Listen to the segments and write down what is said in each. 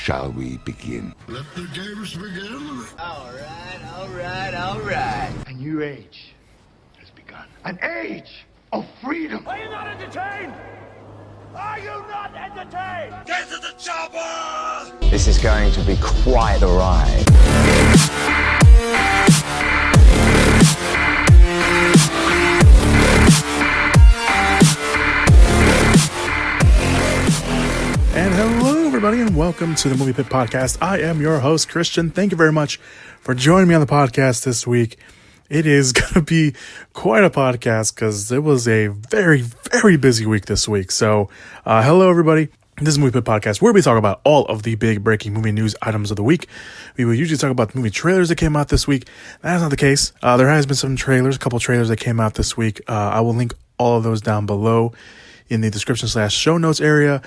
shall we begin? Let the games begin. All right. A new age has begun. An age of freedom. Are you not entertained? Are you not entertained? Get to the chopper! This is going to be quite a ride. And hello, everybody, and welcome to the Movie Pit Podcast. I am your host, Christian. Thank you very much for joining me on the podcast this week. It is going to be quite a podcast because it was a very, very busy week this week. So, hello, everybody. This is Movie Pit Podcast, where we talk about all of the big breaking movie news items of the week. We will usually talk about the movie trailers that came out this week. That's not the case. There has been some trailers, a couple trailers that came out this week. I will link all of those down below in the description/show notes area.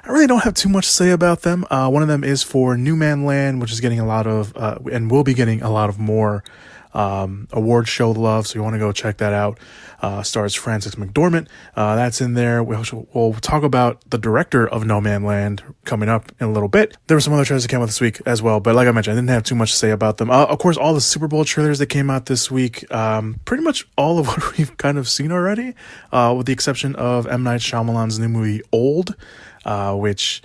I really don't have too much to say about them. One of them is for New Man Land, which is getting a lot of, and will be getting a lot of more award show love. So you want to go check that out. Stars Frances McDormand. That's in there. We'll talk about the director of No Man Land coming up in a little bit. There were some other trailers that came out this week as well, but like I mentioned, I didn't have too much to say about them. Of course, all the Super Bowl trailers that came out this week, pretty much all of what we've kind of seen already, with the exception of M. Night Shyamalan's new movie Old, which,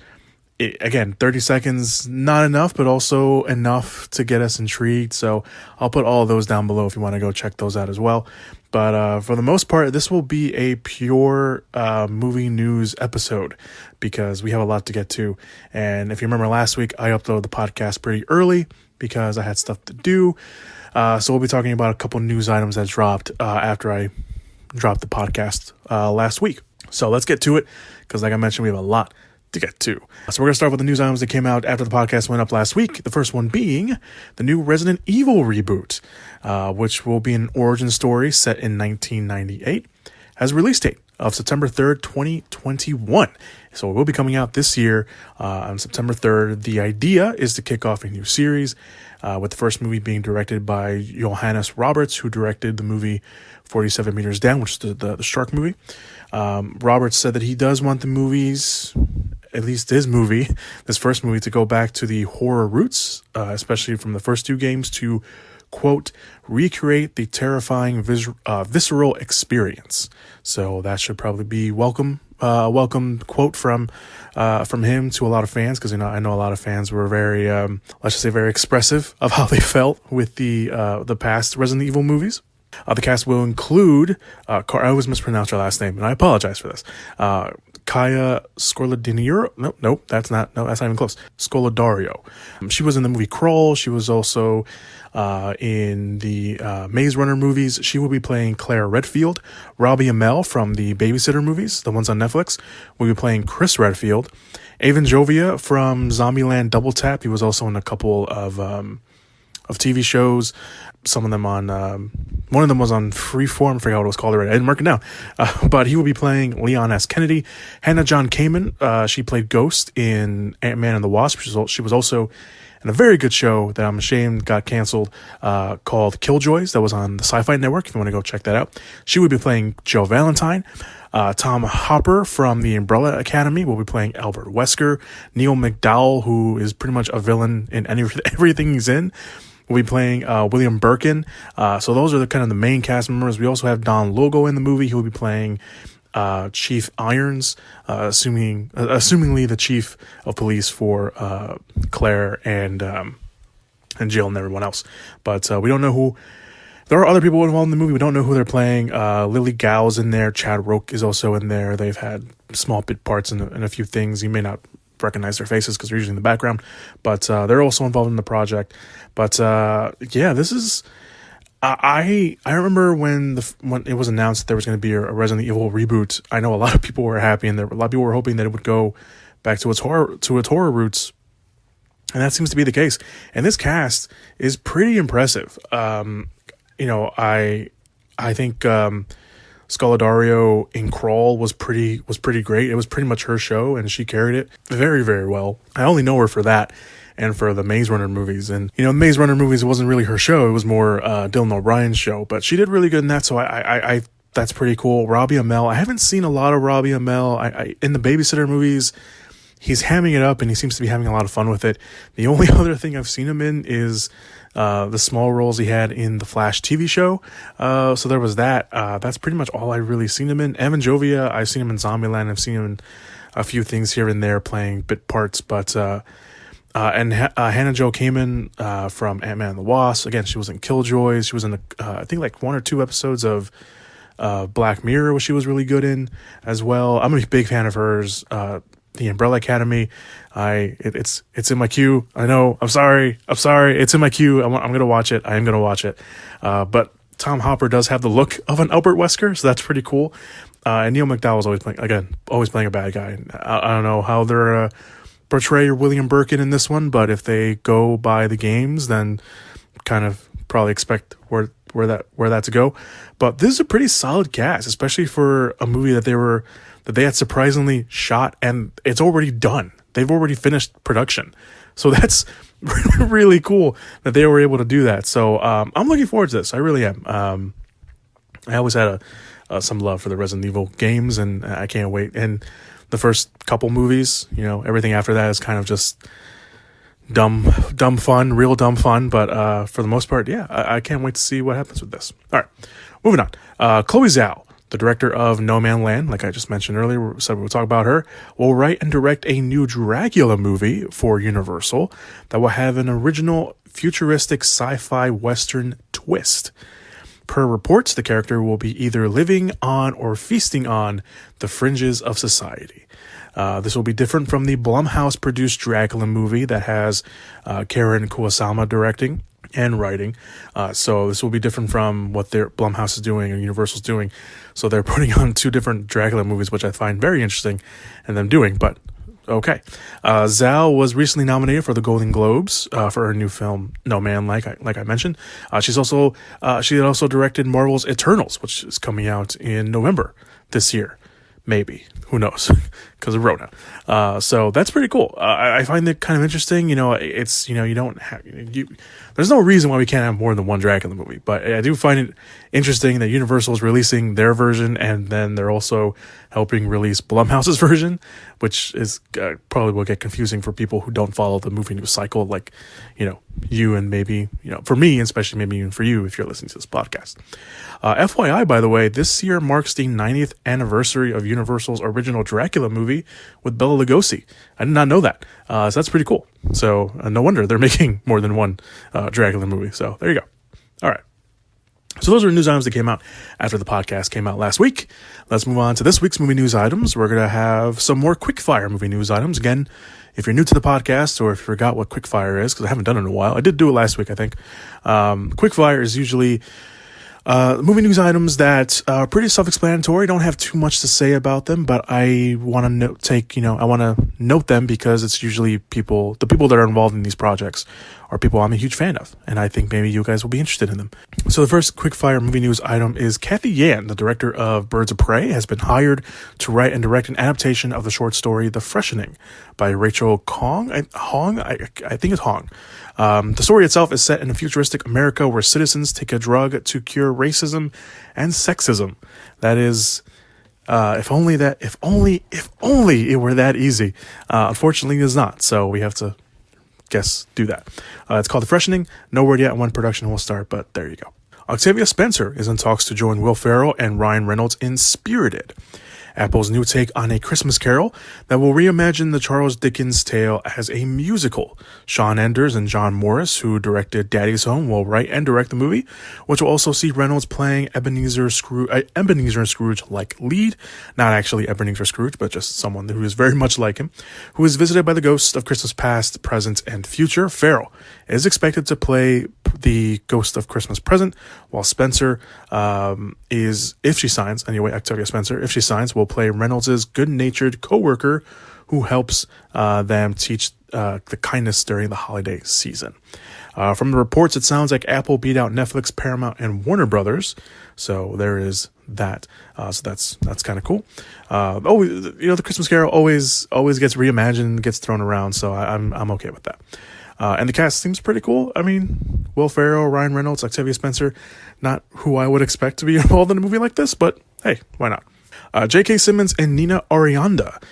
again, 30 seconds, not enough, but also enough to get us intrigued. So I'll put all of those down below if you want to go check those out as well. But for the most part, this will be a pure movie news episode because we have a lot to get to. And if you remember last week, I uploaded the podcast pretty early because I had stuff to do. So we'll be talking about a couple news items that dropped after I dropped the podcast last week. So let's get to it because, like I mentioned, we have a lot to get to. So we're going to start with the news items that came out after the podcast went up last week. The first one being the new Resident Evil reboot, which will be an origin story set in 1998, has a release date of September 3rd, 2021. So it will be coming out this year on September 3rd. The idea is to kick off a new series, with the first movie being directed by Johannes Roberts, who directed the movie 47 Meters Down, which is the shark movie. Roberts said that he does want the movies, at least this first movie, to go back to the horror roots, especially from the first two games, to, quote, recreate the terrifying visceral experience. So that should probably be welcome quote from him to a lot of fans, because I know a lot of fans were very let's just say very expressive of how they felt with the past Resident Evil movies. The cast will include I always mispronounce her last name, and I apologize for this. Kaya Scorladinero. Nope, that's not even close. Scolodario. She was in the movie Crawl. She was also in the Maze Runner movies. She will be playing Claire Redfield. Robbie Amell from the Babysitter movies, the ones on Netflix, will be playing Chris Redfield. Avon Jovia from Zombieland Double Tap. He was also in a couple of TV shows. Some of them on, one of them was on Freeform. I forgot what it was called already. I didn't mark it down. But he will be playing Leon S. Kennedy. Hannah John Kamen, she played Ghost in Ant-Man and the Wasp. She was also in a very good show that I'm ashamed got canceled, called Killjoys. That was on the Sci-Fi Network, if you want to go check that out. She will be playing Joe Valentine. Tom Hopper from the Umbrella Academy will be playing Albert Wesker. Neil McDowell, who is pretty much a villain in everything he's in, will be playing William Birkin. So those are the main cast members. We also have Don Logo in the movie. He will be playing Chief Irons, assumingly the chief of police for Claire and Jill and everyone else. But we don't know who. There are other people involved in the movie. We don't know who they're playing. Lily Gow's in there. Chad Roke is also in there. They've had small bit parts in a few things. You may not recognize their faces because they're usually in the background, but they're also involved in the project. But yeah, this is. I remember when it was announced that there was going to be a Resident Evil reboot. I know a lot of people were happy, and a lot of people were hoping that it would go back to its horror roots, and that seems to be the case. And this cast is pretty impressive. I think Scolodario in Crawl was pretty great. It was pretty much her show, and she carried it very, very well. I only know her for that and for the Maze Runner movies. And, the Maze Runner movies, it wasn't really her show. It was more Dylan O'Brien's show, but she did really good in that. So I that's pretty cool. Robbie Amell. I haven't seen a lot of Robbie Amell. In the Babysitter movies, he's hamming it up, and he seems to be having a lot of fun with it. The only other thing I've seen him in is the small roles he had in the Flash TV show. So there was that. That's pretty much all I've really seen him in. Evan Jovia, I've seen him in Zombieland. I've seen him in a few things here and there playing bit parts, but Hannah Jo Kamen from Ant-Man and the Wasp. Again, she was in Killjoys. She was in I think like 1 or 2 episodes of Black Mirror, which she was really good in as well. I'm a big fan of hers. The Umbrella Academy. It's in my queue. I know. I'm sorry. It's in my queue. I'm gonna watch it. I am gonna watch it. But Tom Hopper does have the look of an Albert Wesker, so that's pretty cool. And Neil McDowell's always playing a bad guy. I don't know how they're portray William Birkin in this one, but if they go by the games, then kind of probably expect where that to go. But this is a pretty solid cast, especially for a movie that they had surprisingly shot, and it's already done. They've already finished production. So that's really cool that they were able to do that. So I'm looking forward to this. I really am. I always had some love for the Resident Evil games, and I can't wait. And the first couple movies, everything after that is kind of just dumb fun, real dumb fun. But for the most part, yeah, I can't wait to see what happens with this. All right, moving on. Chloe Zhao, the director of No Man Land, like I just mentioned earlier, said we'll talk about her, will write and direct a new Dracula movie for Universal that will have an original futuristic sci-fi western twist. Per reports, the character will be either living on or feasting on the fringes of society. This will be different from the Blumhouse-produced Dracula movie that has Karen Kuwasama directing and writing. So this will be different from what their Blumhouse is doing or Universal's doing. So they're putting on 2 different Dracula movies, which I find very interesting in them doing, but okay. Zhao was recently nominated for the Golden Globes for her new film No Man, like I mentioned. She had also directed Marvel's Eternals, which is coming out in November this year. Maybe. Who knows? Because of Rona. So that's pretty cool. I find it kind of interesting. It's, you don't have, there's no reason why we can't have more than one Dracula movie, but I do find it interesting that Universal is releasing their version, and then they're also helping release Blumhouse's version, which is probably will get confusing for people who don't follow the movie news cycle, like, you and maybe, for me, especially maybe even for you if you're listening to this podcast. FYI, by the way, this year marks the 90th anniversary of Universal's original Dracula movie with Bela Lugosi. I did not know that. So that's pretty cool. So no wonder they're making more than one Dracula movie. So there you go. All right. So those are news items that came out after the podcast came out last week. Let's move on to this week's movie news items. We're going to have some more quickfire movie news items. Again, if you're new to the podcast or if you forgot what quickfire is, because I haven't done it in a while. I did do it last week, I think. Quickfire is usually movie news items that are pretty self-explanatory. Don't have too much to say about them, but I want to note them because it's usually the people that are involved in these projects are people I'm a huge fan of, and I think maybe you guys will be interested in them. So the first quickfire movie news item is Kathy Yan, the director of Birds of Prey, has been hired to write and direct an adaptation of the short story The Freshening by Rachel Hong. I think it's Hong. The story itself is set in a futuristic America where citizens take a drug to cure racism and sexism. That is, if only it were that easy. Unfortunately, it is not. So we have to do that. It's called The Freshening. No word yet on when production will start, but there you go. Octavia Spencer is in talks to join Will Ferrell and Ryan Reynolds in Spirited, Apple's new take on A Christmas Carol that will reimagine the Charles Dickens tale as a musical. Sean Enders and John Morris, who directed Daddy's Home, will write and direct the movie, which will also see Reynolds playing Ebenezer Scrooge-like lead. Not actually Ebenezer Scrooge, but just someone who is very much like him, who is visited by the ghosts of Christmas past, present, and future. Ferrell is expected to play the ghost of Christmas present, while Spencer Octavia Spencer, if she signs, will play Reynolds' good-natured co-worker who helps them teach the kindness during the holiday season. From the reports, it sounds like Apple beat out Netflix, Paramount, and Warner Brothers. So there is that. So that's kind of cool. The Christmas Carol always gets reimagined, gets thrown around. So I'm okay with that. And the cast seems pretty cool. I mean, Will Ferrell, Ryan Reynolds, Octavia Spencer, not who I would expect to be involved in a movie like this, but hey, why not? J.K. Simmons and Nina Arianda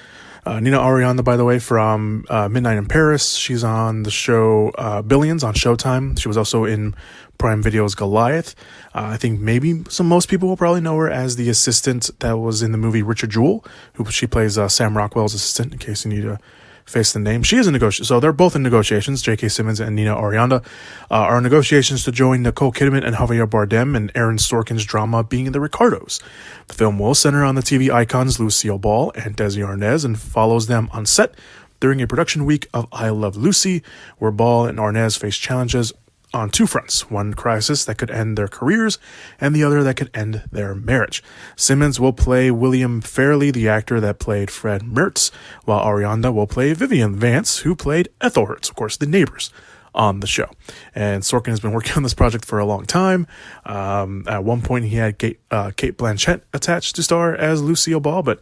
Nina Arianda, by the way, from Midnight in Paris. She's on the show Billions on Showtime. She was also in Prime Video's Goliath. I think maybe most people will probably know her as the assistant that was in the movie Richard Jewell, who she plays Sam Rockwell's assistant, in case you need to face the name. She is in negotiations. So they're both in negotiations. J.K. Simmons and Nina Arianda are in negotiations to join Nicole Kidman and Javier Bardem and Aaron Sorkin's drama Being the Ricardos. The film will center on the TV icons Lucille Ball and Desi Arnaz and follows them on set during a production week of I Love Lucy, where Ball and Arnaz face challenges on two fronts, one crisis that could end their careers and the other that could end their marriage. Simmons will play William Fairley, the actor that played Fred Mertz, while Arianda will play Vivian Vance, who played Ethel Hertz, of course, the neighbors on the show. And Sorkin has been working on this project for a long time. At one point, he had Kate Blanchett attached to star as Lucille Ball, but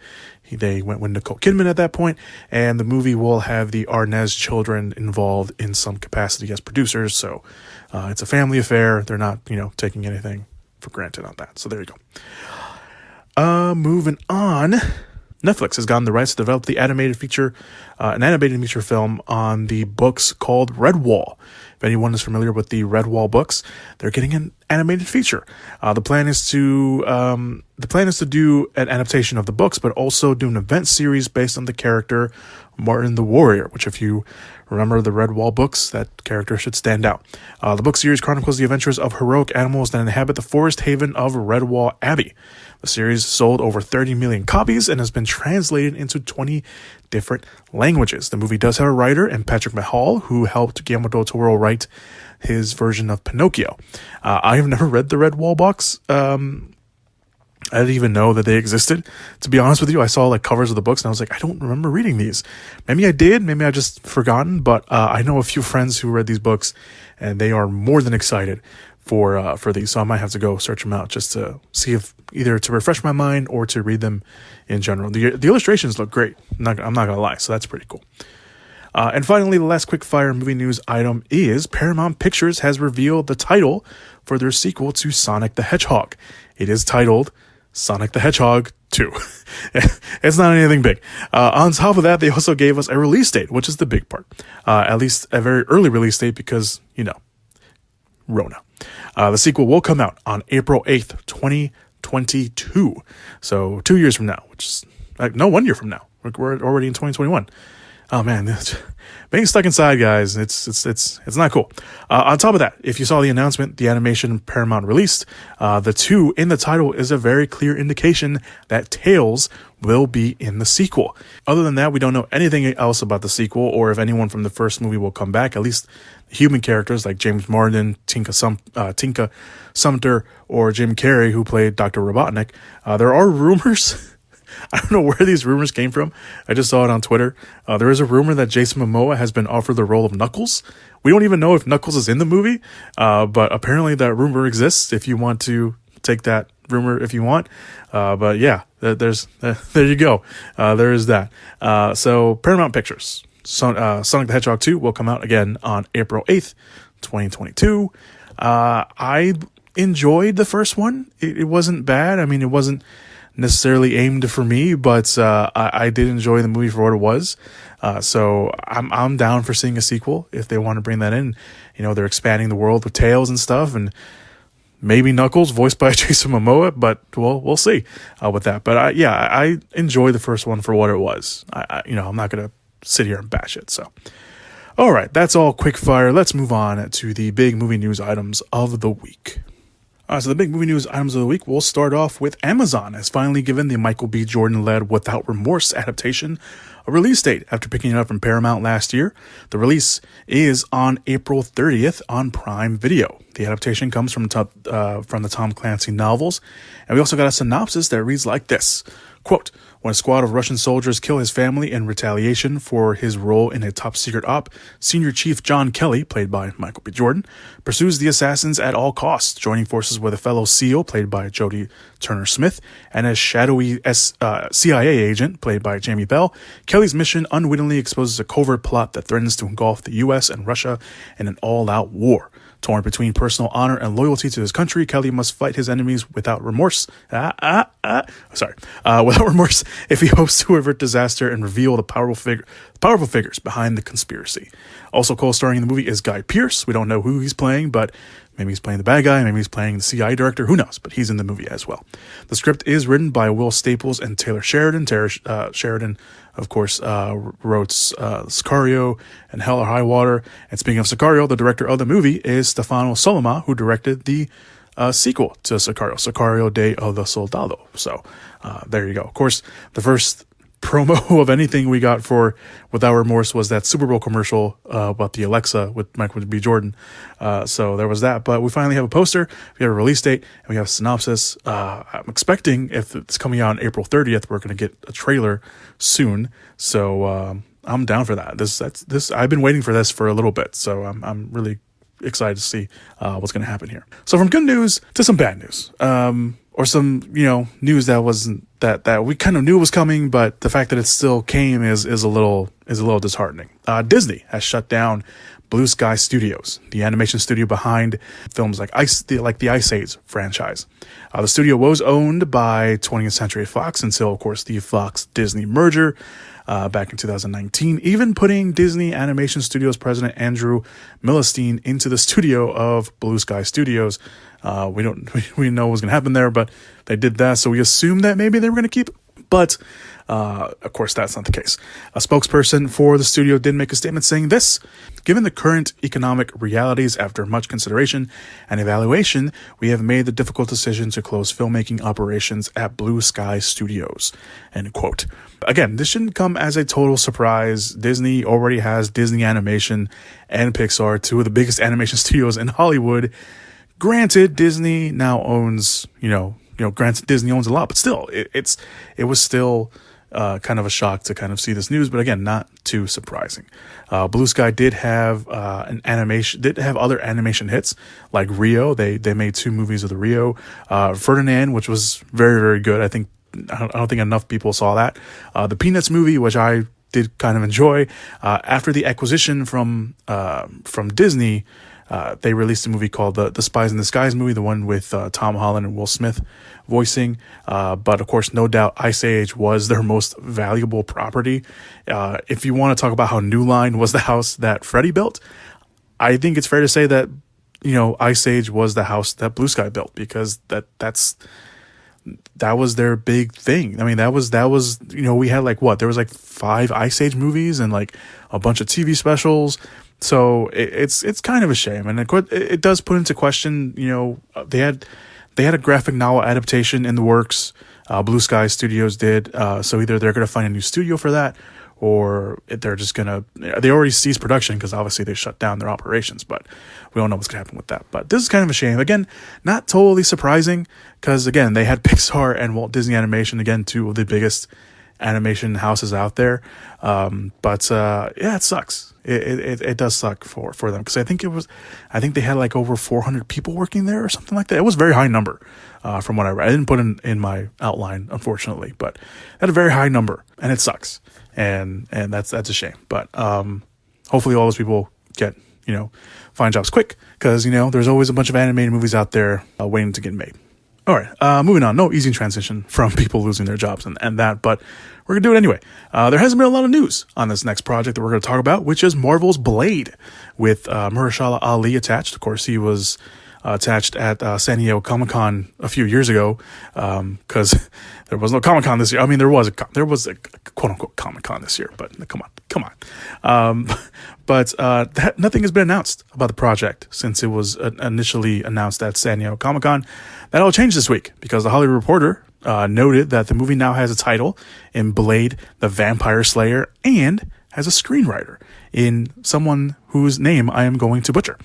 they went with Nicole Kidman at that point, and the movie will have the Arnaz children involved in some capacity as producers, so it's a family affair. They're not, taking anything for granted on that. So there you go. Moving on. Netflix has gotten the rights to develop the an animated feature film on the books called Redwall. If anyone is familiar with the Redwall books, they're getting an animated feature. The plan is to do an adaptation of the books, but also do an event series based on the character Martin the Warrior, which, if you remember the Redwall books, that character should stand out. The book series chronicles the adventures of heroic animals that inhabit the forest haven of Redwall Abbey. The series sold over 30 million copies and has been translated into 20 different languages. The movie does have a writer, and Patrick Mahal, who helped Guillermo del Toro write his version of Pinocchio. I have never read the Redwall books. I didn't even know that they existed. To be honest with you, I saw covers of the books and I was like, I don't remember reading these. Maybe I did, maybe I just forgotten, but I know a few friends who read these books and they are more than excited for these. So I might have to go search them out just to see if either to refresh my mind or to read them in general. The illustrations look great. I'm not going to lie. So that's pretty cool. And finally, the last quick fire movie news item is Paramount Pictures has revealed the title for their sequel to Sonic the Hedgehog. It is titled Sonic the Hedgehog 2. It's not anything big. On top of that, they also gave us a release date, which is the big part. At least a very early release date because, Rona. The sequel will come out on April 8th, 2022. So 2 years from now, which is 1 year from now. We're already in 2021. Oh man, being stuck inside, guys, it's not cool. On top of that, if you saw the announcement, the animation Paramount released, the 2 in the title is a very clear indication that Tails will be in the sequel. Other than that, we don't know anything else about the sequel or if anyone from the first movie will come back. At least human characters like James Marsden, Tinka Sumter, or Jim Carrey, who played Dr. Robotnik. There are rumors. I don't know where these rumors came from. I just saw it on Twitter. There is a rumor that Jason Momoa has been offered the role of Knuckles. We don't even know if Knuckles is in the movie, but apparently that rumor exists if you want to take that rumor if you want. But yeah, there you go. There is that. So Paramount Pictures, Sonic the Hedgehog 2 will come out again on April 8th, 2022. I enjoyed the first one. It wasn't bad. I mean, it wasn't necessarily aimed for me, but I did enjoy the movie for what it was. So I'm down for seeing a sequel if they want to bring that in. They're expanding the world with Tails and stuff, and maybe Knuckles voiced by Jason Momoa, but we'll see with that. But I enjoy the first one for what it was. I'm not gonna sit here and bash it. So all right, that's all quick fire. Let's move on to the big movie news items of the week. So the big movie news items of the week, we'll start off with Amazon has finally given the Michael B. Jordan-led Without Remorse adaptation a release date after picking it up from Paramount last year. The release is on April 30th on Prime Video. The adaptation comes from the Tom Clancy novels, and we also got a synopsis that reads like this. Quote, when a squad of Russian soldiers kill his family in retaliation for his role in a top-secret op, Senior Chief John Kelly, played by Michael B. Jordan, pursues the assassins at all costs, joining forces with a fellow SEAL, played by Jodie Turner-Smith, and a shadowy CIA agent, played by Jamie Bell. Kelly's mission unwittingly exposes a covert plot that threatens to engulf the U.S. and Russia in an all-out war. Torn between personal honor and loyalty to his country, Kelly must fight his enemies without remorse. Without remorse, if he hopes to avert disaster and reveal the powerful figures behind the conspiracy. Also co-starring in the movie is Guy Pearce. We don't know who he's playing, but maybe he's playing the bad guy, maybe he's playing the CI director, who knows, but he's in the movie as well. The script is written by Will Staples and Taylor Sheridan. Sheridan, of course, wrote Sicario and Hell or High Water. And speaking of Sicario, the director of the movie is Stefano Sollima, who directed the sequel to Sicario Day of the Soldado. So there you go. Of course, the first promo of anything we got for Without Remorse was that Super Bowl commercial about the Alexa with Michael B. Jordan. So there was that. But we finally have a poster, we have a release date, and we have a synopsis. I'm expecting, if it's coming out on April 30th, we're going to get a trailer soon. So I'm down for that. This I've been waiting for this for a little bit. So I'm really excited to see what's going to happen here. So from good news to some bad news. Or some, news that wasn't that we kind of knew was coming, but the fact that it still came is a little disheartening. Disney has shut down Blue Sky Studios, the animation studio behind films like the Ice Age franchise. The studio was owned by 20th Century Fox until, of course, the Fox-Disney merger back in 2019, even putting Disney Animation Studios president Andrew Milestein into the studio of Blue Sky Studios. We know what was going to happen there, but they did that, so we assumed that maybe they were going to keep it. But of course, that's not the case. A spokesperson for the studio did make a statement saying this: "Given the current economic realities, after much consideration and evaluation, we have made the difficult decision to close filmmaking operations at Blue Sky Studios." End quote. Again, this shouldn't come as a total surprise. Disney already has Disney Animation and Pixar, two of the biggest animation studios in Hollywood. Granted, Disney now owns, granted Disney owns a lot, but still, it was still kind of a shock to kind of see this news. But again, not too surprising. Blue Sky did have other animation hits like Rio. They made 2 movies of the Rio. Ferdinand, which was very, very good. I don't think enough people saw that. The Peanuts movie, which I did kind of enjoy. After the acquisition from Disney, they released a movie called the Spies in Disguise movie, the one with Tom Holland and Will Smith voicing. But of course, no doubt, Ice Age was their most valuable property. If you want to talk about how New Line was the house that Freddie built, I think it's fair to say that Ice Age was the house that Blue Sky built, because that was their big thing. I mean, that was we had there was 5 Ice Age movies and a bunch of TV specials. So it's kind of a shame, and it does put into question. They had a graphic novel adaptation in the works. Blue Sky Studios did. So either they're going to find a new studio for that, or they're just going to. They already ceased production because obviously they shut down their operations. But we don't know what's going to happen with that. But this is kind of a shame. Again, not totally surprising, because again, they had Pixar and Walt Disney Animation, again, 2 of the biggest animation houses out there. But it sucks. It does suck for them, because I think they had over 400 people working there or something like that. It was a very high number from what I read. I didn't put in my outline, unfortunately, but it had a very high number, and it sucks, and that's a shame. But hopefully all those people get find jobs quick, because there's always a bunch of animated movies out there waiting to get made. All right, moving on. No easy transition from people losing their jobs and that, but we're going to do it anyway. There hasn't been a lot of news on this next project that we're going to talk about, which is Marvel's Blade, with Mahershala Ali attached. Of course, he was attached at San Diego Comic-Con a few years ago, because there was no Comic-Con this year. I mean, there was a quote-unquote Comic-Con this year, but come on. But nothing has been announced about the project since it was initially announced at San Diego Comic-Con. That all changed this week, because the Hollywood Reporter noted that the movie now has a title in Blade the Vampire Slayer, and has a screenwriter in someone whose name I am going to butcher.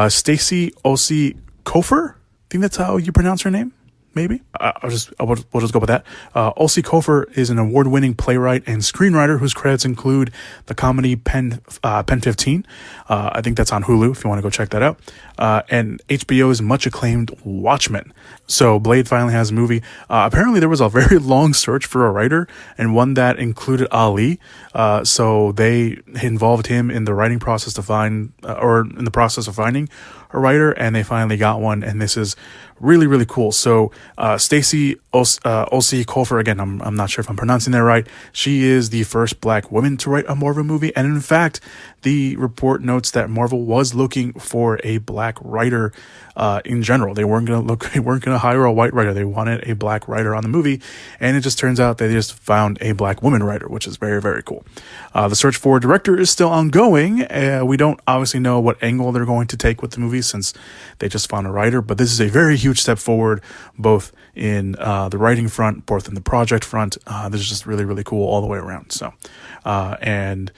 Stacey Ossie Kofer? I think that's how you pronounce her name. maybe. We'll just go with that. Ulsi Kofer is an award-winning playwright and screenwriter whose credits include the comedy Pen 15. I think that's on Hulu if you want to go check that out. And HBO's much-acclaimed Watchmen. So Blade finally has a movie. Apparently there was a very long search for a writer, and one that included Ali. So they involved him in the writing process to find, or in the process of finding a writer, and they finally got one, and this is really, really cool. So Stacey Ulsi Kofer, again, I'm not sure if I'm pronouncing that right. She is the first Black woman to write a Marvel movie, and in fact, the report notes that Marvel was looking for a Black writer in general. They weren't gonna hire a white writer. They wanted a Black writer on the movie, and it just turns out they just found a Black woman writer, which is very, very cool. The search for a director is still ongoing. We don't obviously know what angle they're going to take with the movie since they just found a writer, but this is a very huge step forward, both in the writing front, both in the project front. This is just really, really cool all the way around. So, and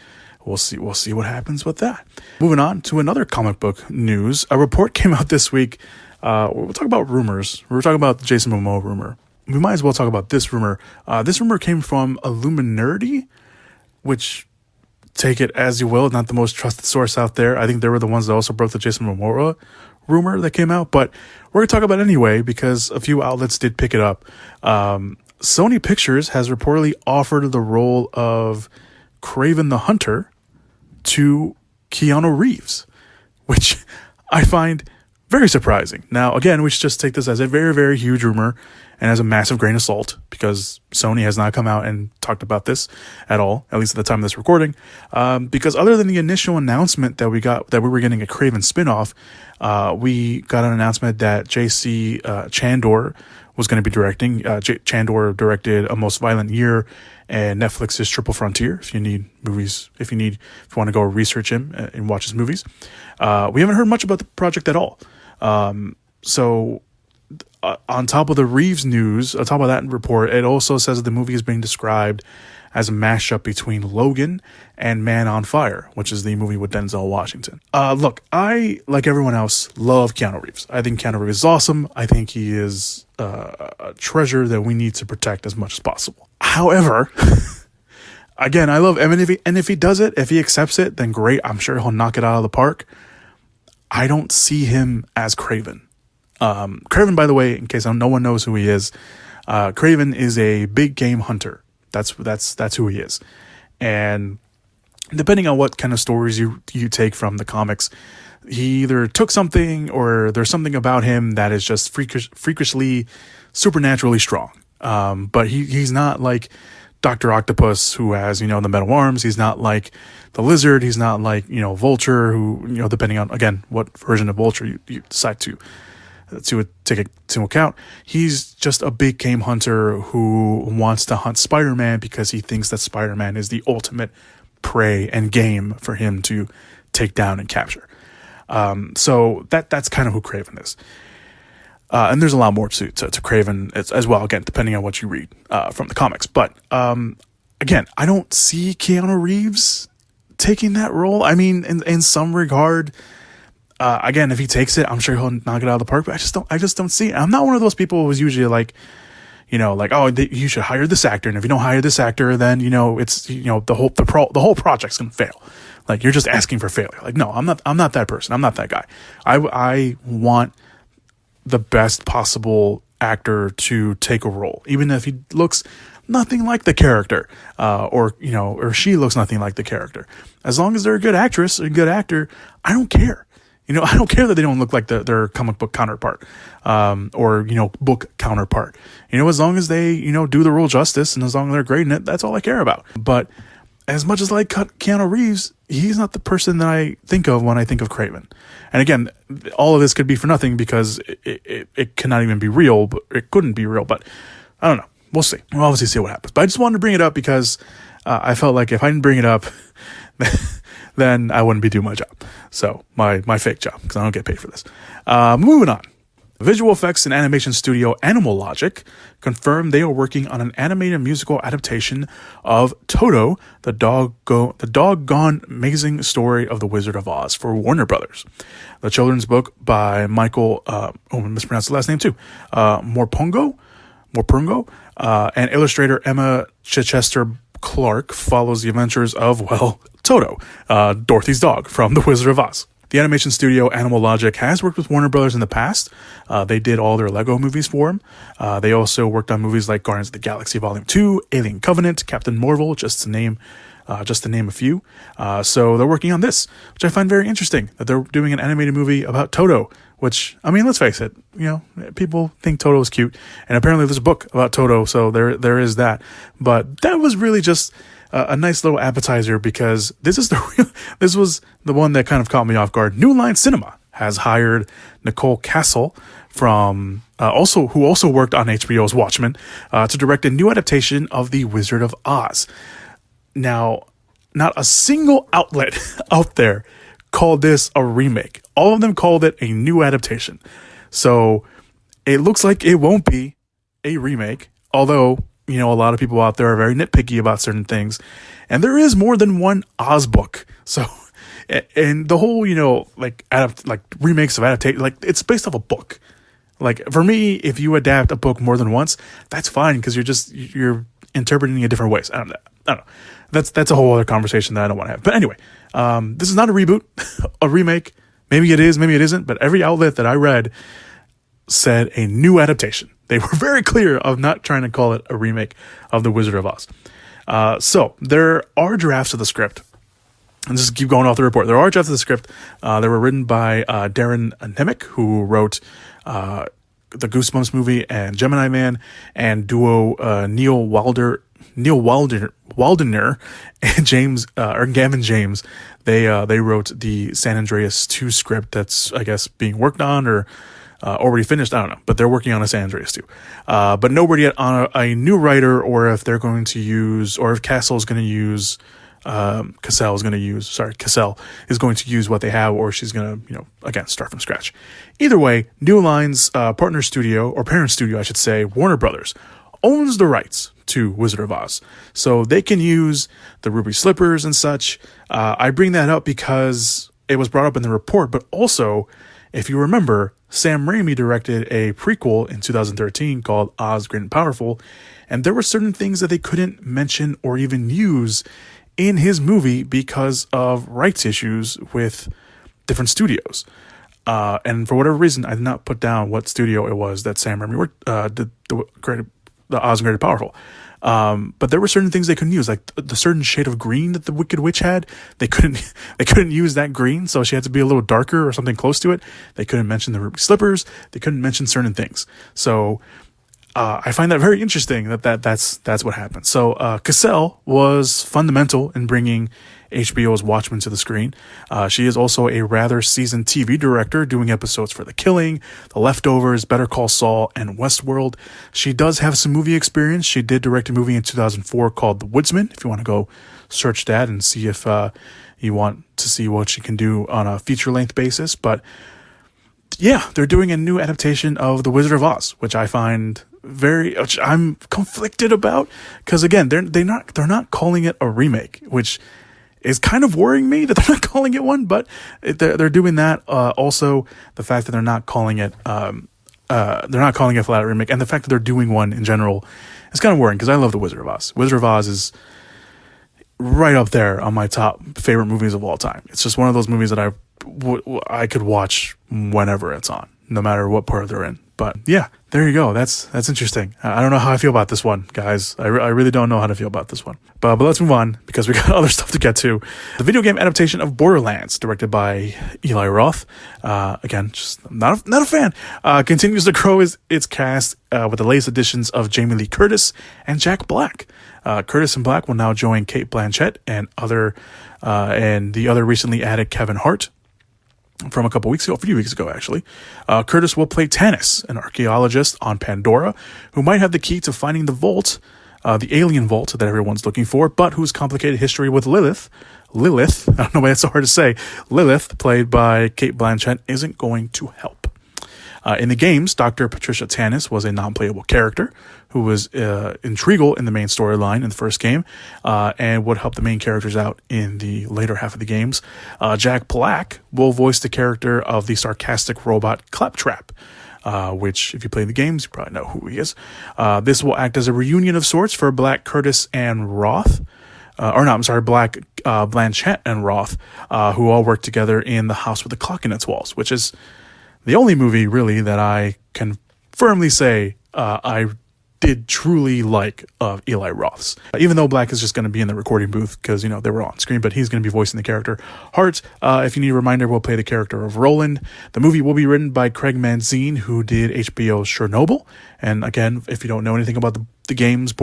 we'll see what happens with that. Moving on to another comic book news. A report came out this week. We'll talk about rumors. We were talking about the Jason Momoa rumor. We might as well talk about this rumor. This rumor came from Illuminati, which, take it as you will, not the most trusted source out there. I think they were the ones that also broke the Jason Momoa rumor that came out, but we're going to talk about it anyway because a few outlets did pick it up. Sony Pictures has reportedly offered the role of Kraven the Hunter to Keanu Reeves, which I find very surprising. Now, again, we should just take this as a very, very huge rumor and as a massive grain of salt because Sony has not come out and talked about this at all, at least at the time of this recording. Because other than the initial announcement that we were getting a Kraven spinoff, we got an announcement that J.C. Chandor was going to be directing. Chandor directed A Most Violent Year and Netflix's Triple Frontier. If you need movies, if you want to go research him and watch his movies, we haven't heard much about the project at all. So on top of the Reeves news, on top of that report, it also says that the movie is being described as a mashup between Logan and Man on Fire, which is the movie with Denzel Washington. Look, I, like everyone else, love Keanu Reeves. I think Keanu Reeves is awesome. I think he is a treasure that we need to protect as much as possible. However, again, I love him, and if he does it, if he accepts it, then great. I'm sure he'll knock it out of the park. I don't see him as Kraven. Kraven, by the way, in case no one knows who he is, Kraven is a big game hunter. That's who he is. And depending on what kind of stories you take from the comics, he either took something or there's something about him that is just freakishly, supernaturally strong. But he's not like Dr. Octopus, who has, the metal arms. He's not like the Lizard. He's not like, Vulture, who, depending on, again, what version of Vulture you decide to take it to account. He's just a big game hunter who wants to hunt Spider-Man because he thinks that Spider-Man is the ultimate prey and game for him to take down and capture. So that's kind of who Kraven is. And there's a lot more to Kraven as well, again, depending on what you read from the comics. But again, I don't see Keanu Reeves taking that role. I mean, in some regard, again, if he takes it, I'm sure he'll knock it out of the park. But I just don't see it. I'm not one of those people who's usually like, you should hire this actor, and if you don't hire this actor, then it's the whole project's gonna fail. Like, you're just asking for failure. Like, no, I'm not that person. I'm not that guy. I want the best possible actor to take a role, even if he looks nothing like the character, or she looks nothing like the character. As long as they're a good actress or a good actor, I don't care. I don't care that they don't look like their comic book counterpart, or book counterpart. As long as they do the role justice, and as long as they're great in it, that's all I care about. But as much as I like Keanu Reeves, he's not the person that I think of when I think of Kraven. And again, all of this could be for nothing because it cannot even be real, but it couldn't be real. But I don't know. We'll see. We'll obviously see what happens. But I just wanted to bring it up because I felt like if I didn't bring it up, then I wouldn't be doing my job. So my fake job, because I don't get paid for this. Moving on. Visual effects and animation studio Animal Logic confirmed they are working on an animated musical adaptation of Toto, the doggone amazing story of the Wizard of Oz for Warner Brothers. The children's book by Michael, I mispronounced the last name too, Morpungo, and illustrator Emma Chichester Clark follows the adventures of, Toto, Dorothy's dog from The Wizard of Oz. The animation studio Animal Logic has worked with Warner Brothers in the past. They did all their Lego movies for them. They also worked on movies like Guardians of the Galaxy Volume 2, Alien Covenant, Captain Marvel, just to name a few. So they're working on this, which I find very interesting, that they're doing an animated movie about Toto, which, I mean, let's face it, people think Toto is cute, and apparently there's a book about Toto, so there is that. But that was really just a nice little appetizer, because this was the one that kind of caught me off guard. New Line Cinema has hired Nicole Castle from who also worked on HBO's Watchmen to direct a new adaptation of The Wizard of Oz. Now, not a single outlet out there called this a remake. All of them called it a new adaptation. So it looks like it won't be a remake, although a lot of people out there are very nitpicky about certain things, and there is more than one Oz book. So, and the whole, remakes of adaptation, it's based off a book. Like, for me, if you adapt a book more than once, that's fine, because you're interpreting it different ways. I don't know. That's a whole other conversation that I don't want to have. But anyway, this is not a reboot, a remake. Maybe it is, maybe it isn't. But every outlet that I read said a new adaptation. They were very clear of not trying to call it a remake of The Wizard of Oz. So there are drafts of the script. And just keep going off the report. There are drafts of the script. They were written by Darren Nemec, who wrote the Goosebumps movie and Gemini Man, and duo Neil Waldner and Gavin James. They wrote the San Andreas 2 script that's, I guess, being worked on or already finished. I don't know, but they're working on a San Andreas 2. But nobody yet on a new writer, or if they're going to use, or if Cassell is going to use what they have, or she's going to, again, start from scratch. Either way, New Line's partner studio, or parent studio, I should say, Warner Brothers, owns the rights to Wizard of Oz. So they can use the ruby slippers and such. I bring that up because it was brought up in the report, but also, if you remember, Sam Raimi directed a prequel in 2013 called Oz, Great and Powerful, and there were certain things that they couldn't mention or even use in his movie because of rights issues with different studios. And for whatever reason, I did not put down what studio it was that Sam Raimi did the Oz, Great and Powerful. But there were certain things they couldn't use, like the certain shade of green that the Wicked Witch had. They couldn't use that green, so she had to be a little darker or something close to it. They couldn't mention the ruby slippers. They couldn't mention certain things. So I find that very interesting that's what happened. So Cassell was fundamental in bringing HBO's Watchmen to the screen. She is also a rather seasoned TV director, doing episodes for The Killing, The Leftovers, Better Call Saul, and Westworld. She does have some movie experience. She did direct a movie in 2004 called The Woodsman, if you want to go search that and see if you want to see what she can do on a feature-length basis. But yeah, they're doing a new adaptation of The Wizard of Oz, which I find which I'm conflicted about, because again, they're not calling it a remake, which is kind of worrying me that they're not calling it one, but they're doing that. Also, the fact that they're not calling it a flat remake, and the fact that they're doing one in general is kind of worrying, because I love The Wizard of Oz. Wizard of Oz is right up there on my top favorite movies of all time. It's just one of those movies that I could watch whenever it's on, no matter what part they're in. But yeah, there you go. That's interesting. I don't know how I feel about this one, guys. I really don't know how to feel about this one. But let's move on, because we got other stuff to get to. The video game adaptation of Borderlands, directed by Eli Roth. Again, just not a fan. Continues to grow its cast with the latest additions of Jamie Lee Curtis and Jack Black. Curtis and Black will now join Cate Blanchett and the other recently added Kevin Hart from a few weeks ago, actually. Curtis will play Tanis, an archaeologist on Pandora, who might have the key to finding the vault, the alien vault that everyone's looking for, but whose complicated history with Lilith, I don't know why that's so hard to say, Lilith, played by Cate Blanchett, isn't going to help. In the games, Dr. Patricia Tannis was a non-playable character who was integral in the main storyline in the first game and would help the main characters out in the later half of the games. Jack Black will voice the character of the sarcastic robot Claptrap, which, if you play the games, you probably know who he is. This will act as a reunion of sorts for Black, Curtis, and Roth. Black, Blanchett, and Roth, who all work together in The House with the Clock in its Walls, which is the only movie, really, that I can firmly say I did truly like of Eli Roth's. Even though Black is just going to be in the recording booth because, they were on screen, but he's going to be voicing the character. Hart, if you need a reminder, will play the character of Roland. The movie will be written by Craig Mazin, who did HBO's Chernobyl. And again, if you don't know anything about the games, the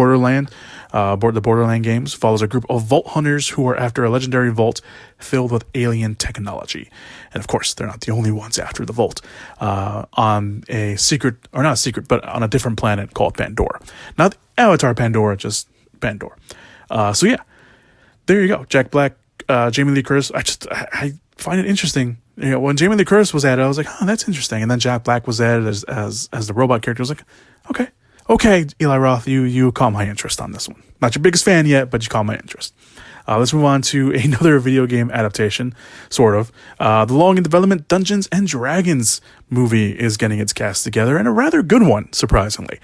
Borderland games follows a group of vault hunters who are after a legendary vault filled with alien technology. And of course, they're not the only ones after the vault on a on a different planet called Pandora. Not Avatar Pandora, just Pandora. So yeah, there you go. Jack Black, Jamie Lee Curtis. I find it interesting. When Jamie Lee Curtis was added, I was like, oh, that's interesting. And then Jack Black was added as the robot character. I was like, okay, Eli Roth, you caught my interest on this one. Not your biggest fan yet, but you caught my interest. Let's move on to another video game adaptation, sort of. The long in development Dungeons and Dragons movie is getting its cast together, and a rather good one, surprisingly.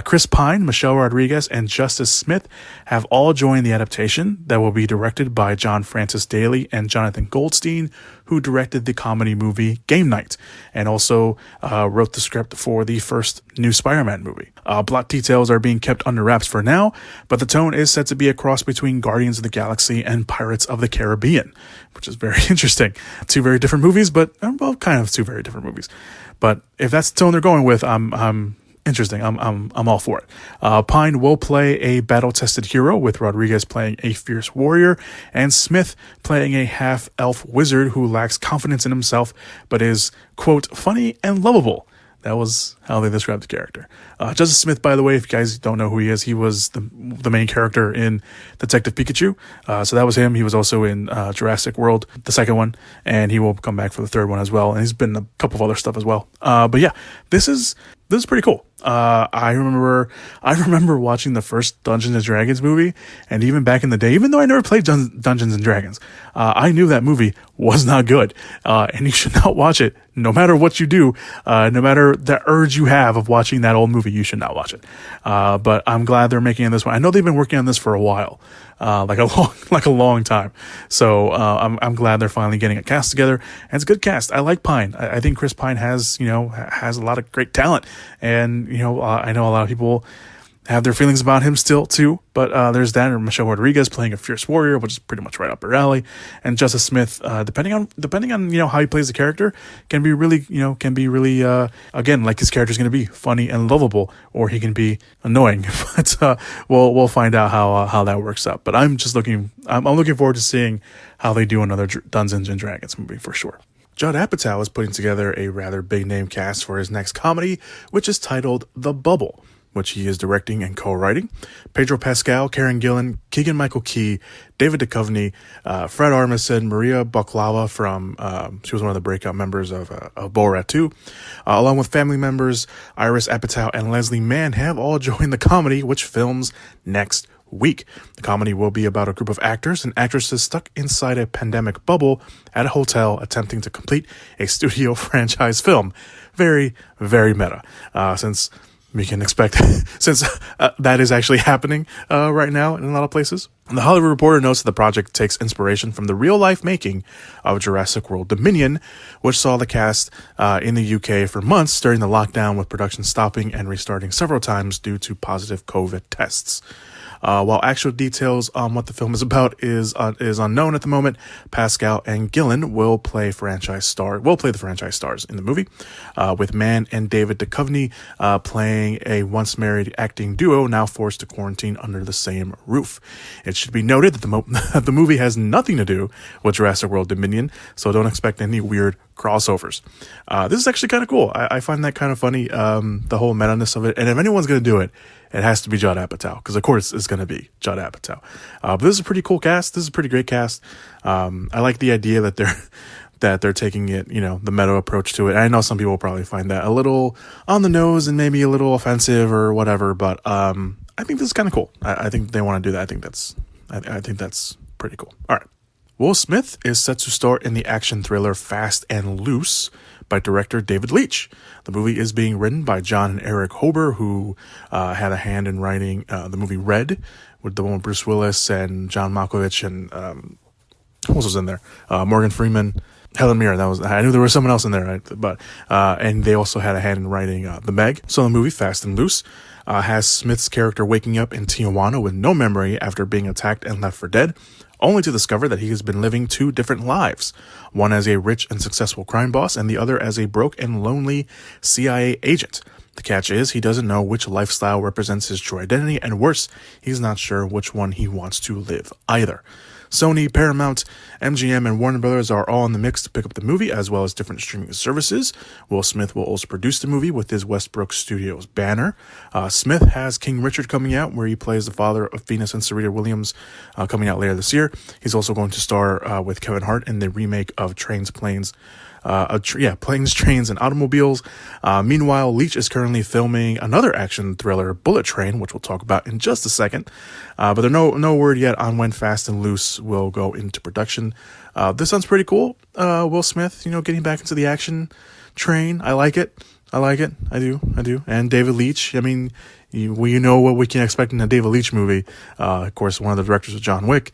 Chris Pine, Michelle Rodriguez, and Justice Smith have all joined the adaptation that will be directed by John Francis Daly and Jonathan Goldstein, who directed the comedy movie Game Night, and also wrote the script for the first new Spider-Man movie. Plot details are being kept under wraps for now, but the tone is set to be a cross between Guardians of the Galaxy and Pirates of the Caribbean, which is very interesting. Two very different movies, but well, kind of two very different movies. But if that's the tone they're going with, I'm interesting. I'm all for it. Pine will play a battle-tested hero, with Rodriguez playing a fierce warrior, and Smith playing a half-elf wizard who lacks confidence in himself, but is, quote, funny and lovable. That was how they described the character. Justice Smith, by the way, if you guys don't know who he is, he was the main character in Detective Pikachu. So that was him. He was also in Jurassic World, the second one, and he will come back for the third one as well. And he's been in a couple of other stuff as well. But yeah, this is pretty cool. I remember watching the first Dungeons and Dragons movie, and even back in the day, even though I never played Dungeons and Dragons, I knew that movie was not good, and you should not watch it. No matter what you do, no matter the urge you have of watching that old movie, you should not watch it. But I'm glad they're making this one. I know they've been working on this for a while, like a long time. So I'm glad they're finally getting a cast together, and it's a good cast. I like Pine. I think Chris Pine has a lot of great talent, and I know a lot of people have their feelings about him still too, but there's that, and Michelle Rodriguez playing a fierce warrior, which is pretty much right up her alley, and Justice Smith, depending on how he plays the character, can be really again, like his character is going to be funny and lovable, or he can be annoying. But we'll find out how that works out. But I'm looking forward to seeing how they do another Dungeons and Dragons movie for sure. Judd Apatow is putting together a rather big name cast for his next comedy, which is titled The Bubble, which he is directing and co-writing. Pedro Pascal, Karen Gillan, Keegan-Michael Key, David Duchovny, Fred Armisen, Maria Baklava from, she was one of the breakout members of Borat 2, along with family members Iris Apatow and Leslie Mann have all joined the comedy, which films next week. The comedy will be about a group of actors and actresses stuck inside a pandemic bubble at a hotel attempting to complete a studio franchise film. Very, very meta, since we can expect, since that is actually happening right now in a lot of places. And the Hollywood Reporter notes that the project takes inspiration from the real-life making of Jurassic World Dominion, which saw the cast in the UK for months during the lockdown, with production stopping and restarting several times due to positive COVID tests. While actual details on what the film is about is unknown at the moment, Pascal and Gillan will play the franchise stars in the movie, with Mann and David Duchovny playing a once married acting duo now forced to quarantine under the same roof. It should be noted that the movie has nothing to do with Jurassic World Dominion, so don't expect any weird crossovers. This is actually kind of cool. I find that kind of funny, the whole meta-ness of it. And if anyone's going to do it, it has to be Judd Apatow, because of course it's going to be Judd Apatow. But this is a pretty cool cast. This is a pretty great cast. I like the idea that that they're taking it, the meta approach to it. I know some people will probably find that a little on the nose and maybe a little offensive or whatever, but I think this is kind of cool. I think they want to do that. I think that's pretty cool. All right. Will Smith is set to star in the action thriller Fast and Loose by director David Leitch. The movie is being written by John and Eric Hober, who had a hand in writing the movie Red, with the one with Bruce Willis and John Malkovich and who else was in there? Morgan Freeman, Helen Mirren. I knew there was someone else in there, but and they also had a hand in writing The Meg. So the movie Fast and Loose has Smith's character waking up in Tijuana with no memory after being attacked and left for dead, only to discover that he has been living two different lives, one as a rich and successful crime boss and the other as a broke and lonely CIA agent. The catch is he doesn't know which lifestyle represents his true identity, and worse, he's not sure which one he wants to live either. Sony, Paramount, MGM, and Warner Brothers are all in the mix to pick up the movie, as well as different streaming services. Will Smith will also produce the movie with his Westbrook Studios banner. Smith has King Richard coming out, where he plays the father of Venus and Serena Williams, coming out later this year. He's also going to star with Kevin Hart in the remake of Planes, Trains, and Automobiles. Meanwhile, Leitch is currently filming another action thriller, Bullet Train, which we'll talk about in just a second. But there's no word yet on when Fast and Loose will go into production. This sounds pretty cool. Will Smith, getting back into the action train. I like it. I do. And David Leitch. I mean, you know what we can expect in a David Leitch movie. Of course, one of the directors of John Wick,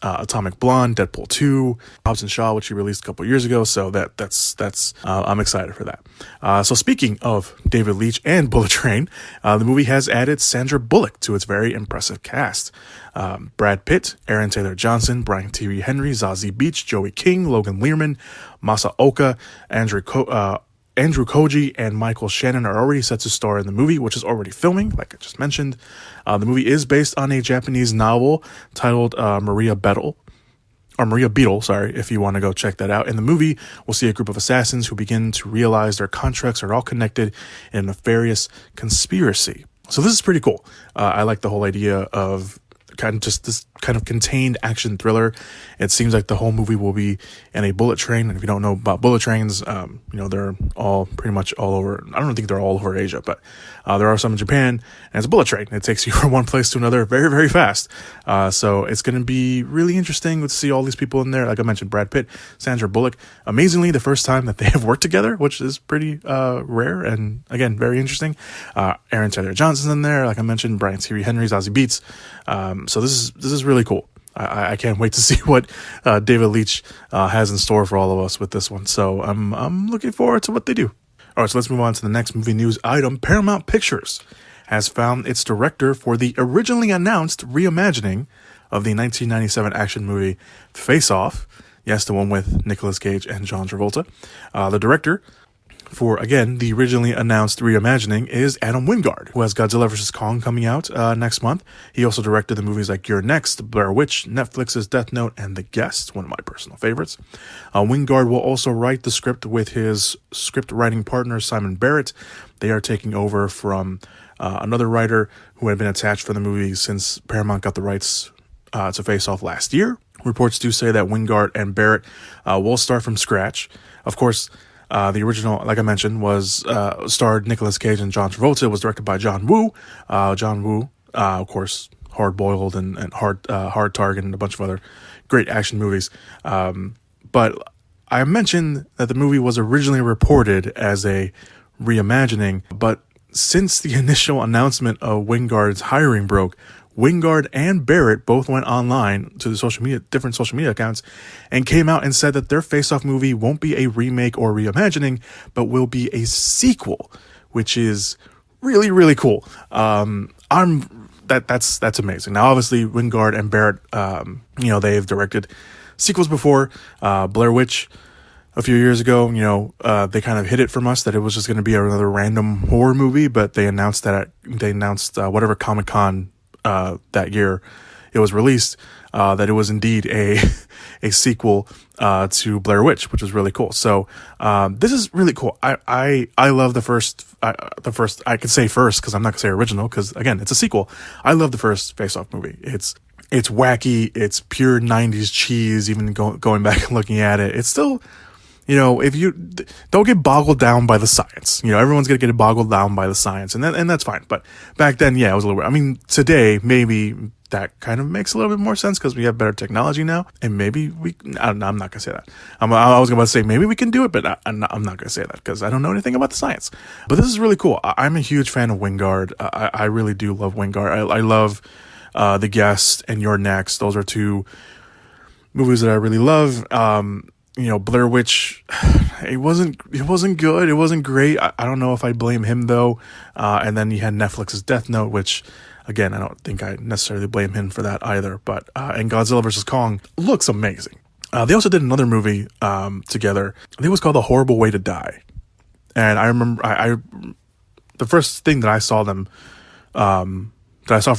Atomic Blonde, Deadpool 2, Hobbs and Shaw, which he released a couple years ago. So that's I'm excited for that. So speaking of David Leitch and Bullet Train, the movie has added Sandra Bullock to its very impressive cast. Brad Pitt, Aaron Taylor Johnson, Brian Tyree Henry, Zazie Beetz, Joey King, Logan Lerman, Masa Oka, Andrew Koji, and Michael Shannon are already set to star in the movie, which is already filming, like I just mentioned. The movie is based on a Japanese novel titled Maria Beetle, if you want to go check that out. In the movie, we'll see a group of assassins who begin to realize their contracts are all connected in a nefarious conspiracy. So this is pretty cool. I like the whole idea of this kind of contained action thriller. It seems like the whole movie will be in a bullet train. And if you don't know about bullet trains, they're all pretty much all over. I don't think they're all over Asia, but there are some in Japan, and it's a bullet train. It takes you from one place to another very, very fast. So it's going to be really interesting to see all these people in there. Like I mentioned, Brad Pitt, Sandra Bullock. Amazingly, the first time that they have worked together, which is pretty rare and, again, very interesting. Aaron Taylor Johnson's in there. Like I mentioned, Brian Tyree Henry, Zazie Beetz. So this is really cool. I can't wait to see what David Leitch has in store for all of us with this one. So I'm looking forward to what they do. All right, so let's move on to the next movie news item. Paramount Pictures has found its director for the originally announced reimagining of the 1997 action movie Face Off. Yes, the one with Nicolas Cage and John Travolta. The director for, again, the originally announced reimagining is Adam Wingard, who has Godzilla vs. Kong coming out next month. He also directed the movies like You're Next, Blair Witch, Netflix's Death Note, and The Guest, one of my personal favorites. Wingard will also write the script with his script writing partner, Simon Barrett. They are taking over from another writer who had been attached for the movie since Paramount got the rights to Face Off last year. Reports do say that Wingard and Barrett will start from scratch. Of course, the original, like I mentioned, was starred Nicolas Cage and John Travolta. It was directed by John Woo. John Woo, of course, Hard Boiled and Hard Target and a bunch of other great action movies. But I mentioned that the movie was originally reported as a reimagining, but since the initial announcement of Wingard's hiring broke, Wingard and Barrett both went online to the different social media accounts, and came out and said that their Face-Off movie won't be a remake or reimagining, but will be a sequel, which is really, really cool. That's amazing. Now, obviously, Wingard and Barrett, they've directed sequels before. Blair Witch, a few years ago, they kind of hid it from us that it was just going to be another random horror movie, but they announced whatever Comic-Con that year it was released, that it was indeed a sequel to Blair Witch, which was really cool. So this is really cool. I love the first. I could say first because I'm not gonna say original because again it's a sequel. I love the first Face Off movie. It's wacky. It's pure 90s cheese. Even going back and looking at it, it's still if you don't get boggled down by the science, everyone's going to get boggled down by the science, and that's fine. But back then, yeah, it was a little weird. I mean, today, maybe that kind of makes a little bit more sense because we have better technology now, and maybe I'm not going to say that. I was going to say maybe we can do it, but I'm not going to say that because I don't know anything about the science. But this is really cool. I'm a huge fan of Wingard. I really do love Wingard. I love The Guest and You're Next. Those are two movies that I really love. Blair Witch, it wasn't good. It wasn't great. I don't know if I blame him though. And then you had Netflix's Death Note, which again, I don't think I necessarily blame him for that either. But, and Godzilla vs. Kong looks amazing. They also did another movie, together. I think it was called The Horrible Way to Die. And I remember, the first thing that I saw from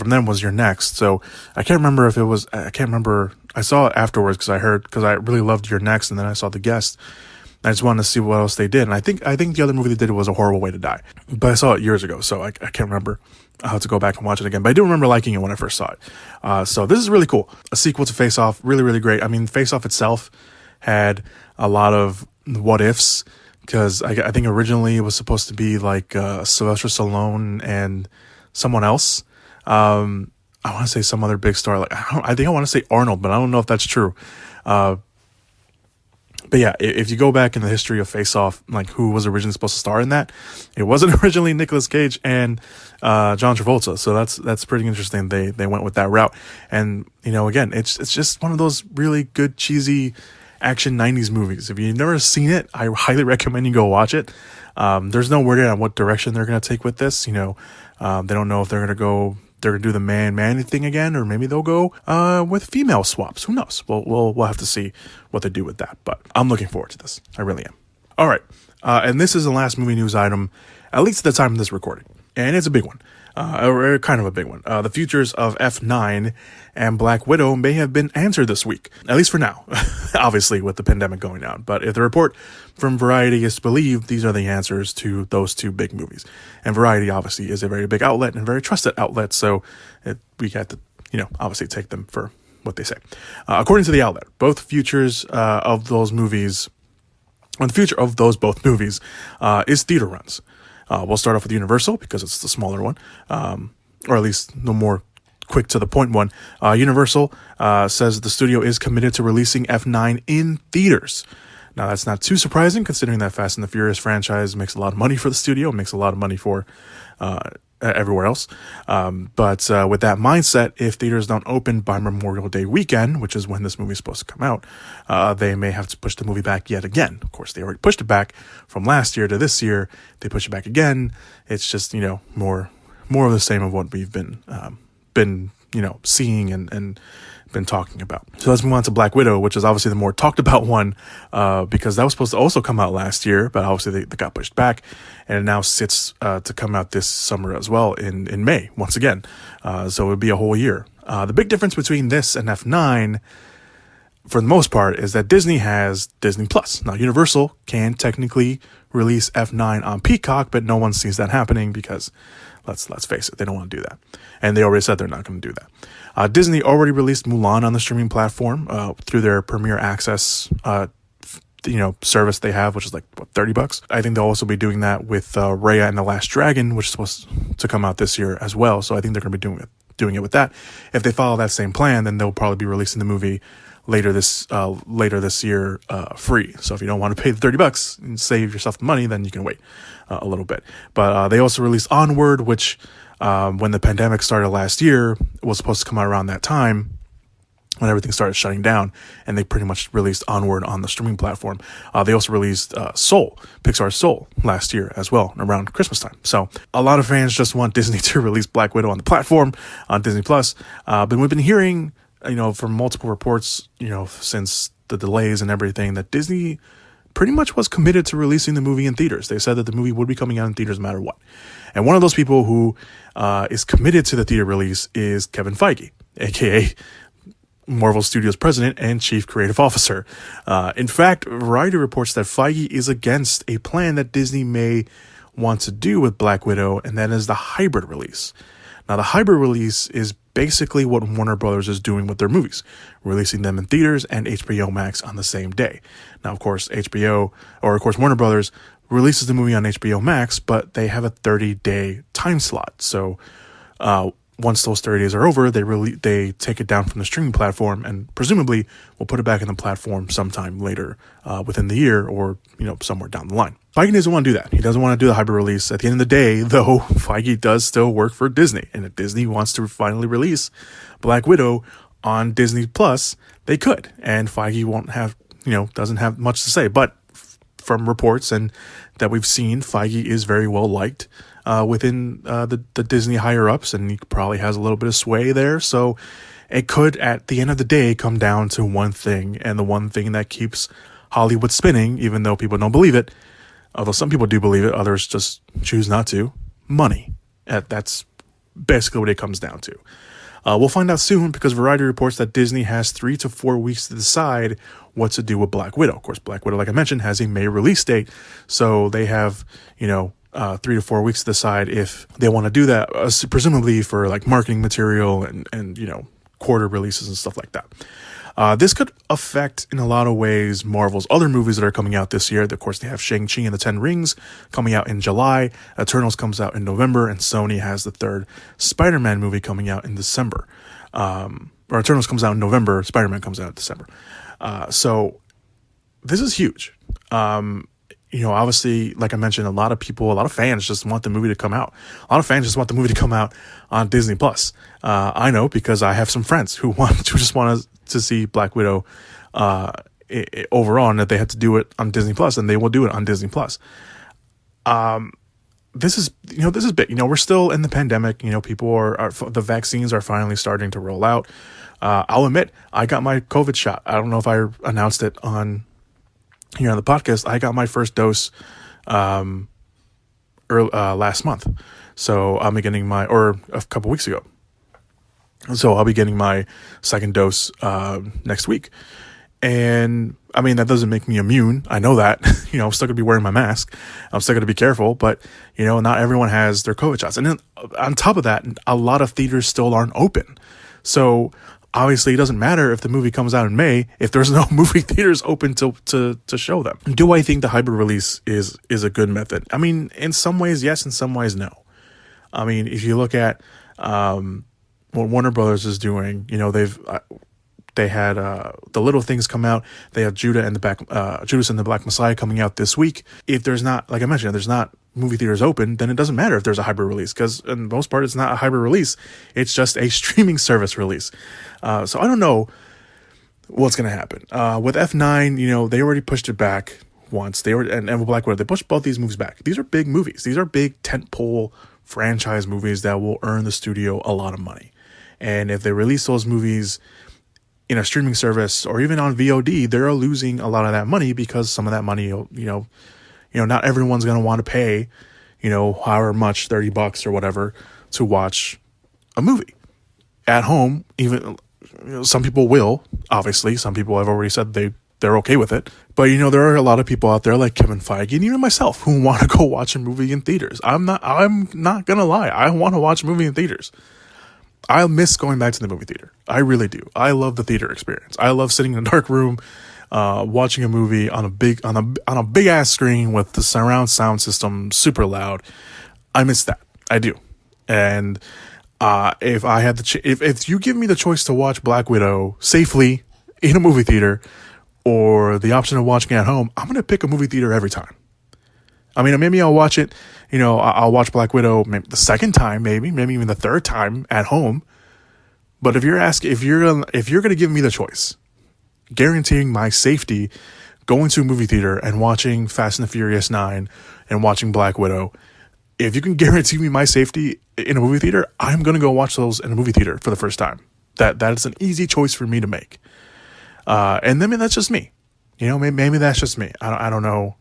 them was Your Next. So I can't remember if it was, I saw it afterwards because I really loved Your Next, and then I saw The Guest. I just wanted to see what else they did. And I think the other movie they did was A Horrible Way to Die. But I saw it years ago, so I can't remember. I'll have to go back and watch it again. But I do remember liking it when I first saw it. So this is really cool. A sequel to Face Off, really, really great. I mean, Face Off itself had a lot of what ifs, because I think originally it was supposed to be like Sylvester Stallone and someone else. I want to say some other big star. I think I want to say Arnold, but I don't know if that's true. But yeah, if you go back in the history of Face Off, like who was originally supposed to star in that, it wasn't originally Nicolas Cage and John Travolta. So that's pretty interesting. They went with that route. And again, it's just one of those really good cheesy action 90s movies. If you've never seen it, I highly recommend you go watch it. There's no word on what direction they're going to take with this. They don't know if they're going to do the man thing again, or maybe they'll go with female swaps. Who knows? We'll have to see what they do with that. But I'm looking forward to this. I really am. All right, and this is the last movie news item, at least at the time of this recording, and it's a big one, or kind of a big one. The futures of F9 and Black Widow may have been answered this week, at least for now. Obviously, with the pandemic going on, but if the report from Variety is believed, these are the answers to those two big movies. And Variety obviously is a very big outlet and very trusted outlet, so we got to obviously take them for what they say. According to the outlet, both futures of those movies, and the future of both movies is theater runs. We'll start off with Universal because it's the smaller one, or at least the more quick to the point one. Universal says the studio is committed to releasing F9 in theaters. Now, that's not too surprising considering that Fast and the Furious franchise makes a lot of money for the studio, makes a lot of money for everywhere else. But with that mindset, if theaters don't open by Memorial Day weekend, which is when this movie is supposed to come out, they may have to push the movie back yet again. Of course, they already pushed it back from last year to this year. They push it back again. It's just, more of the same of what we've been seeing and been talking about. So let's move on to Black Widow, which is obviously the more talked about one, because that was supposed to also come out last year, but obviously they got pushed back, and it now sits to come out this summer as well in May once again. So it would be a whole year. The big difference between this and F9, for the most part, is that Disney has Disney Plus. Now, Universal can technically release F9 on Peacock, but no one sees that happening because let's face it, they don't want to do that. And they already said they're not going to do that. Disney already released Mulan on the streaming platform through their Premier Access service they have, which is like $30. I think they'll also be doing that with Raya and the Last Dragon, which is supposed to come out this year as well. So I think they're going to be doing it with that. If they follow that same plan, then they'll probably be releasing the movie later this year free. So if you don't want to pay the $30 and save yourself the money, then you can wait a little bit. But they also released Onward, which when the pandemic started last year, it was supposed to come out around that time when everything started shutting down, and they pretty much released Onward on the streaming platform. They also released Soul, Pixar's Soul, last year as well, around Christmas time. So a lot of fans just want Disney to release Black Widow on the platform, on Disney Plus. But we've been hearing, from multiple reports, since the delays and everything, that Disney pretty much was committed to releasing the movie in theaters. They said that the movie would be coming out in theaters no matter what. And one of those people who is committed to the theater release is Kevin Feige, aka Marvel Studios president and chief creative officer. In fact, Variety reports that Feige is against a plan that Disney may want to do with Black Widow, and that is the hybrid release. Now, the hybrid release is basically what Warner Brothers is doing with their movies, releasing them in theaters and HBO Max on the same day. Now, of course, Warner Brothers releases the movie on HBO Max, but they have a 30-day time slot. So once those 30 days are over, they take it down from the streaming platform and presumably will put it back in the platform sometime later within the year or, somewhere down the line. Feige doesn't want to do that. He doesn't want to do the hybrid release. At the end of the day, though, Feige does still work for Disney. And if Disney wants to finally release Black Widow on Disney Plus, they could. And Feige won't have, doesn't have much to say. But from reports and that we've seen, Feige is very well liked within the Disney higher ups, and he probably has a little bit of sway there. So it could, at the end of the day, come down to one thing, and the one thing that keeps Hollywood spinning, even though people don't believe it, although some people do believe it, others just choose not to: money. That's basically what it comes down to. We'll find out soon, because Variety reports that Disney has 3 to 4 weeks to decide what to do with Black Widow. Of course, Black Widow, like I mentioned, has a May release date, so they have 3 to 4 weeks to decide if they want to do that, presumably for like marketing material and quarter releases and stuff like that. This could affect in a lot of ways Marvel's other movies that are coming out this year. Of course, they have Shang-Chi and the Ten Rings coming out in July. Eternals comes out in November, and Sony has the third Spider-Man movie coming out in December. Or Eternals comes out in November, Spider-Man comes out in December. So this is huge. Obviously, like I mentioned, a lot of fans just want the movie to come out. A lot of fans just want the movie to come out on Disney Plus. I know, because I have some friends who just want to see Black Widow overall, and that they have to do it on Disney Plus, and they will do it on Disney Plus. This is big. We're still in the pandemic. The vaccines are finally starting to roll out. I'll admit, I got my COVID shot. I don't know if I announced it on the podcast. I got my first dose last month, so I'm getting or a couple weeks ago. So I'll be getting my second dose next week. And I mean, that doesn't make me immune. I know that. I'm still gonna be wearing my mask. I'm still gonna be careful, but not everyone has their COVID shots. And then on top of that, a lot of theaters still aren't open. So obviously, it doesn't matter if the movie comes out in May if there's no movie theaters open to show them. Do I think the hybrid release is a good method? I mean, in some ways, yes. In some ways, no. I mean, if you look at what Warner Brothers is doing, they had the Little Things come out. They have Judas and the Black Messiah coming out this week. If there's not, like I mentioned, if there's not movie theaters open, then it doesn't matter if there's a hybrid release, because in most part, it's not a hybrid release. It's just a streaming service release. So I don't know what's going to happen. With F9, they already pushed it back once. And with Black Widow, they pushed both these movies back. These are big movies. These are big tentpole franchise movies that will earn the studio a lot of money. And if they release those movies in a streaming service or even on VOD, they're losing a lot of that money, because some of that money, not everyone's going to want to pay, however much, $30 or whatever, to watch a movie at home. Even some people will, obviously. Some people have already said they're okay with it. But, there are a lot of people out there like Kevin Feige and even myself who want to go watch a movie in theaters. I'm not going to lie. I want to watch a movie in theaters. I miss going back to the movie theater. I really do. I love the theater experience. I love sitting in a dark room, watching a movie on a big ass screen with the surround sound system super loud. I miss that. I do. And if I had if you give me the choice to watch Black Widow safely in a movie theater or the option of watching it at home, I'm going to pick a movie theater every time. I mean, maybe I'll watch it, I'll watch Black Widow maybe the second time, maybe even the third time at home. But if you're going to give me the choice, guaranteeing my safety, going to a movie theater and watching Fast and the Furious 9 and watching Black Widow, if you can guarantee me my safety in a movie theater, I'm going to go watch those in a movie theater for the first time. That is an easy choice for me to make. And then that's just me. Maybe that's just me. I don't know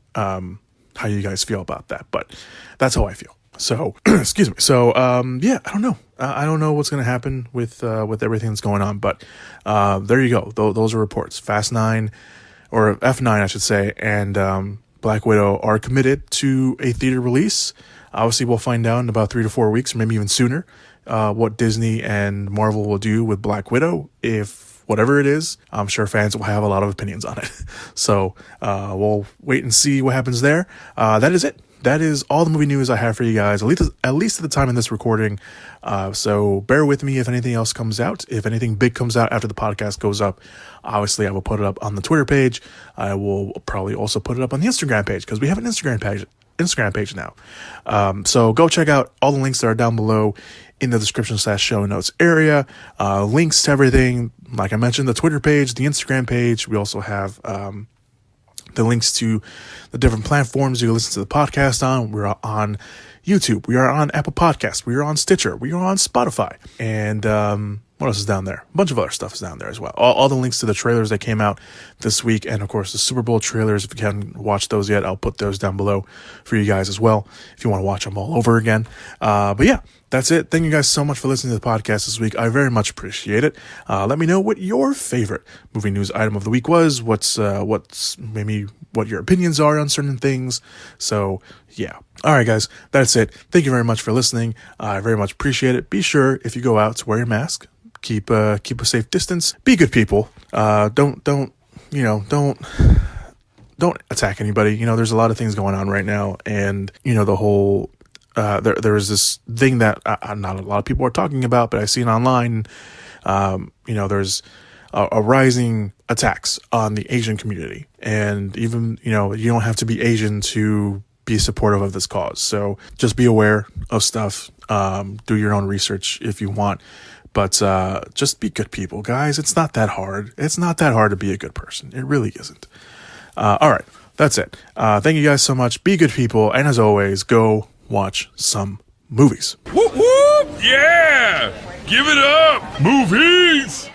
how you guys feel about that, but that's how I feel. So, excuse me. So, yeah, I don't know. I don't know what's going to happen with everything that's going on, but there you go. Those are reports. Fast 9, or F9, I should say, and Black Widow are committed to a theater release. Obviously, we'll find out in about 3 to 4 weeks, or maybe even sooner, what Disney and Marvel will do with Black Widow. If whatever it is, I'm sure fans will have a lot of opinions on it. So we'll wait and see what happens there. That is it. That is all the movie news I have for you guys, at least at the time of this recording. So bear with me if anything else comes out. If anything big comes out after the podcast goes up, obviously I will put it up on the Twitter page. I will probably also put it up on the Instagram page, because we have an Instagram page now. So go check out all the links that are down below in the description / show notes area. Links to everything. Like I mentioned, the Twitter page, the Instagram page. We also have the links to the different platforms you can listen to the podcast on. We're on YouTube. We are on Apple Podcasts. We are on Stitcher. We are on Spotify. And what else is down there? A bunch of other stuff is down there as well. All the links to the trailers that came out this week, and of course the Super Bowl trailers. If you haven't watched those yet, I'll put those down below for you guys as well, if you want to watch them all over again. But yeah, that's it. Thank you guys so much for listening to the podcast this week. I very much appreciate it. Let me know what your favorite movie news item of the week was. What's maybe what your opinions are on certain things. So yeah. All right, guys, that's it. Thank you very much for listening. I very much appreciate it. Be sure, if you go out, to wear your mask. Keep a safe distance. Be good people. Don't attack anybody. You know, there's a lot of things going on right now, and you know the whole. There is this thing that not a lot of people are talking about, but I've seen online. You know, there's a rising attacks on the Asian community, and even you don't have to be Asian to be supportive of this cause. So just be aware of stuff. Do your own research if you want. But just be good people, guys. It's not that hard. It's not that hard to be a good person. It really isn't. All right. That's it. Thank you guys so much. Be good people. And as always, go watch some movies. Whoop whoop! Yeah! Give it up! Movies!